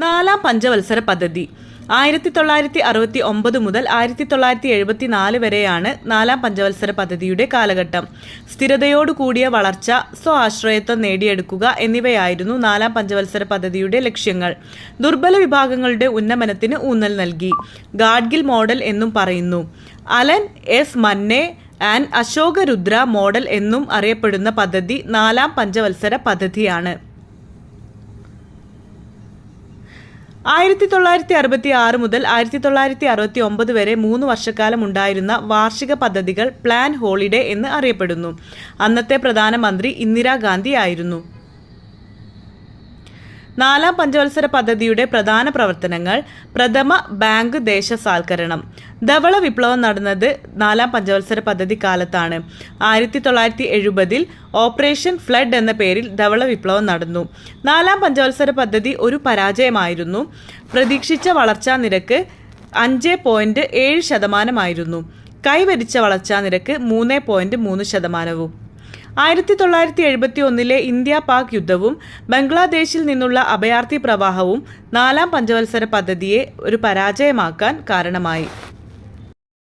നാലാം പഞ്ചവത്സര പദ്ധതി 1969 മുതൽ 1974 വരെയാണ് നാലാം പഞ്ചവത്സര പദ്ധതിയുടെ കാലഘട്ടം. സ്ഥിരതയോടുകൂടിയ വളർച്ച, സ്വാശ്രയത്വം നേടിയെടുക്കുക എന്നിവയായിരുന്നു നാലാം പഞ്ചവത്സര പദ്ധതിയുടെ ലക്ഷ്യങ്ങൾ. ദുർബല വിഭാഗങ്ങളുടെ ഉന്നമനത്തിന് ഊന്നൽ നൽകി. ഗാഡ്ഗിൽ മോഡൽ എന്നും പറയുന്നു. Alan S Manne and Ashoka Rudra model എന്നും അറിയപ്പെടുന്ന പദ്ധതി നാലാം പഞ്ചവത്സര പദ്ധതിയാണ്. 1966 മുതൽ 1969 വരെ 3 വർഷക്കാലം ഉണ്ടായിരുന്ന വാർഷിക പദ്ധതികൾ പ്ലാൻ ഹോളിഡേ എന്ന് അറിയപ്പെടുന്നു. അന്നത്തെ പ്രധാനമന്ത്രി ഇന്ദിരാഗാന്ധി ആയിരുന്നു. നാലാം പഞ്ചവത്സര പദ്ധതിയുടെ പ്രധാന പ്രവർത്തനങ്ങൾ: പ്രഥമ ബാങ്ക് ദേശസാൽക്കരണം. ധവള വിപ്ലവം നടന്നത് നാലാം പഞ്ചവത്സര പദ്ധതി കാലത്താണ്. 1970 ഓപ്പറേഷൻ ഫ്ലഡ് എന്ന പേരിൽ ധവള വിപ്ലവം നടന്നു. നാലാം പഞ്ചവത്സര പദ്ധതി ഒരു പരാജയമായിരുന്നു. പ്രതീക്ഷിച്ച വളർച്ചാ നിരക്ക് 5.7% കൈവരിച്ച വളർച്ചാ നിരക്ക് 3.3%. 1971 ഇന്ത്യ-പാക് യുദ്ധവും ബംഗ്ലാദേശിൽ നിന്നുള്ള അഭയാർത്ഥി പ്രവാഹവും നാലാം പഞ്ചവത്സര പദ്ധതിയെ ഒരു പരാജയമാക്കാൻ കാരണമായി.